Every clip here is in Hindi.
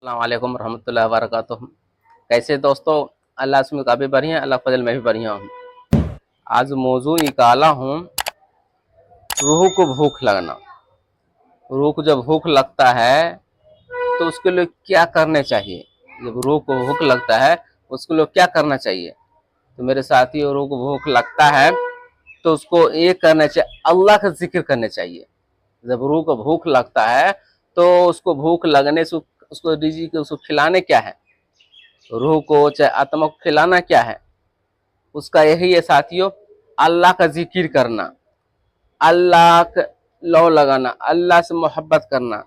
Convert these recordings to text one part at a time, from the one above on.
अस्सलाम वालेकुम रहमतुल्लाहि व बरकातुहू। कैसे दोस्तों, अल्लाह से काफ़ी बढ़िया, अल्लाह फजल मैं भी बढ़िया हूँ। आज मौजू निकाला हूँ रूह को भूख लगना। रूह को जब भूख लगता है तो उसके लिए क्या करने चाहिए। जब रूह को भूख लगता है उसके लिए क्या करना चाहिए। तो मेरे साथियों, रूह को भूख लगता है तो उसको ये करना चाहिए, अल्लाह का जिक्र करने चाहिए। जब रूह को भूख लगता है तो उसको भूख लगने से उसको रिज़िक उसको खिलाने क्या है, रूह को चाहे आत्मा को खिलाना क्या है, उसका यही है साथियों, अल्लाह का जिक्र करना, अल्लाह का लौ लगाना, अल्लाह से मोहब्बत करना।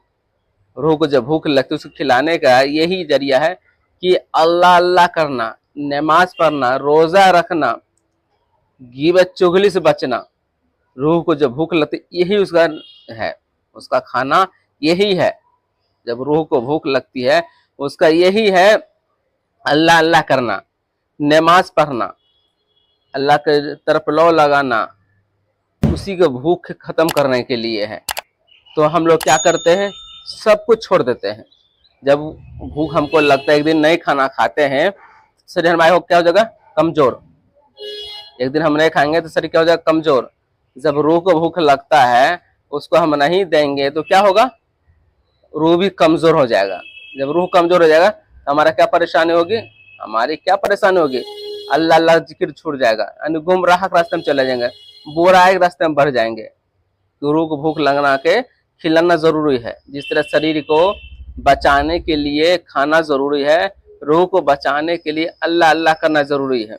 रूह को जब भूख लगती है उसको खिलाने का यही जरिया है कि अल्लाह अल्लाह करना, नमाज पढ़ना, रोज़ा रखना, गिबत चुगली से बचना। रूह को जब भूख लगती यही उसका है, उसका खाना यही है। जब रूह को भूख लगती है उसका यही है अल्लाह अल्लाह करना, नमाज पढ़ना, अल्लाह के तरफ लौ लगाना, उसी को भूख खत्म करने के लिए है। तो हम लोग क्या करते हैं, सब कुछ छोड़ देते हैं। जब भूख हमको लगता है, एक दिन नहीं खाना खाते हैं, शरीर हमारा क्या हो जाएगा, कमजोर। एक दिन हम नहीं खाएंगे तो शरीर क्या हो जाएगा, कमजोर। जब रूह को भूख लगता है उसको हम नहीं देंगे तो क्या होगा, रूह भी कमजोर हो जाएगा। जब रूह कमजोर हो जाएगा तो हमारा क्या परेशानी होगी, हमारी क्या परेशानी होगी, अल्लाह अल्लाह जिक्र छूट जाएगा, यानी गुमराह के रास्ते में चले जाएंगे, बुराई के रास्ते में बढ़ जाएंगे। तो रूह को भूख लगना के खिलाना जरूरी है। जिस तरह शरीर को बचाने के लिए खाना जरूरी है, रूह को बचाने के लिए अल्लाह अल्लाह करना जरूरी है।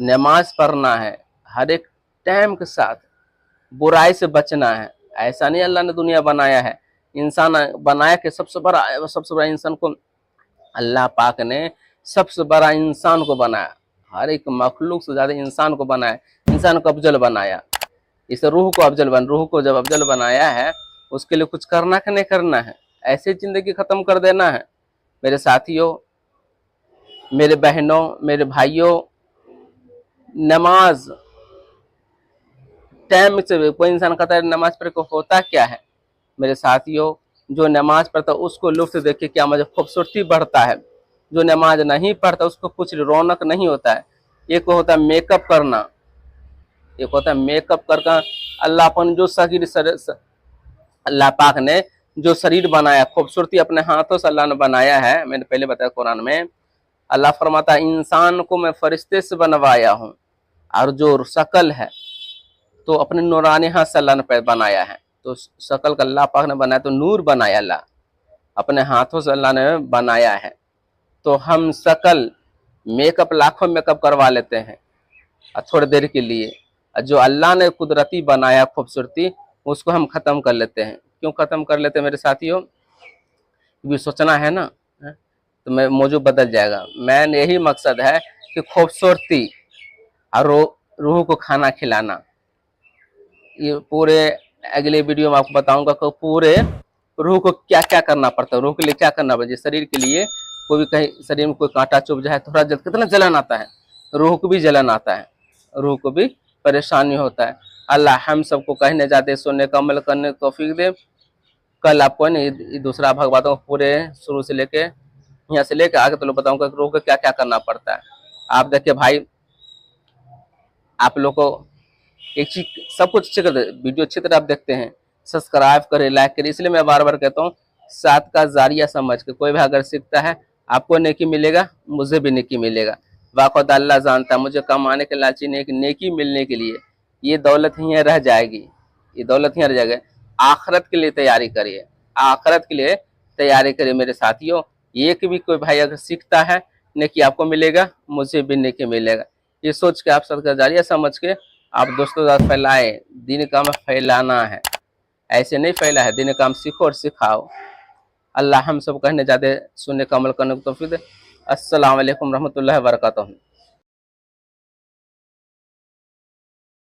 नमाज पढ़ना है हर एक टाइम के साथ, बुराई से बचना है। ऐसा नहीं अल्लाह ने दुनिया बनाया है, इंसान बनाया कि सबसे बड़ा इंसान को अल्लाह पाक ने सबसे बड़ा इंसान को बनाया। हर एक मखलूक से ज्यादा इंसान को बनाया, इंसान को अफजल बनाया। इस रूह को रूह को जब अफजल बनाया है उसके लिए कुछ करना कि नहीं करना है, ऐसे जिंदगी खत्म कर देना है। मेरे साथियों, मेरे बहनों, मेरे भाइयों, नमाज टाइम से कोई इंसान कहता है नमाज पढ़ के होता क्या है। मेरे साथियों, जो नमाज पढ़ता है उसको लुत्फ देखिए क्या मजा, खूबसूरती बढ़ता है। जो नमाज नहीं पढ़ता उसको कुछ रौनक नहीं होता है। एक होता है मेकअप करना, एक होता है मेकअप करके अल्लाह अपन जो अल्लाह पाक ने जो शरीर बनाया, खूबसूरती अपने हाथों से अल्लाह ने बनाया है। मैंने पहले बताया कुरान में, अल्लाह फरमाता है इंसान को मैं फरिश्ते से बनवाया हूँ, और जो शकल है तो अपने नूरानी हाथ से अल्लाह ने बनाया है। तो शकल का अल्लाह पाक ने बनाया, तो नूर बनाया अल्लाह, अपने हाथों से अल्लाह ने बनाया है। तो हम शकल मेकअप लाखों मेकअप करवा लेते हैं थोड़ी देर के लिए, जो अल्लाह ने कुदरती बनाया खूबसूरती उसको हम खत्म कर लेते हैं। क्यों खत्म कर लेते हैं मेरे साथियों, भी सोचना है ना, तो मैं मौजू बदल जाएगा। मैन यही मकसद है कि खूबसूरती और रूह को खाना खिलाना। ये पूरे अगले वीडियो में आपको बताऊंगा कि पूरे रूह को क्या क्या करना पड़ता है, रूह के लिए क्या करना पड़ता है। शरीर के लिए कोई भी कहीं शरीर में कोई कांटा चुभ जाए थोड़ा कितना जलन आता है, रूह को भी जलन आता है, रूह को भी परेशानी होता है। अल्लाह हम सबको कहने जाते सुनने का अमल करने को तौफीक दे। कल आपको दूसरा भाग बताऊँ, पूरे शुरू से लेके यहाँ से लेके आगे तो लोग बताऊंगा रूह को क्या क्या करना पड़ता है। आप देखिए भाई, आप लोग को एक चीज सब कुछ अच्छे कर, वीडियो अच्छी तरह आप देखते हैं, सब्सक्राइब करें, लाइक करें। इसलिए मैं बार बार कहता हूँ, साथ का जारिया समझ के कोई भी अगर सीखता है आपको नेकी मिलेगा, मुझे भी नेकी मिलेगा। वाक़द अल्लाह जानता है, मुझे कमाने के लालची नेकी मिलने के लिए ये दौलत ही रह जाएगी, ये दौलत ही रह जाएगी। आखिरत के लिए तैयारी करिए, आखिरत के लिए तैयारी करिए मेरे साथियों। एक भी कोई भाई अगर सीखता है नेकी आपको मिलेगा, मुझे भी नेकी मिलेगा। ये सोच के आप सबका जारिया समझ के आप दोस्तों साथ फैलाए। दीन का काम फैलाना है, ऐसे नहीं फैला है, दीन काम सीखो और सिखाओ। अल्लाह हम सब कहने जाते सुनने का अमल करने को तौफीक दे। अस्सलाम वालेकुम रहमतुल्लाहि व बरकातहू।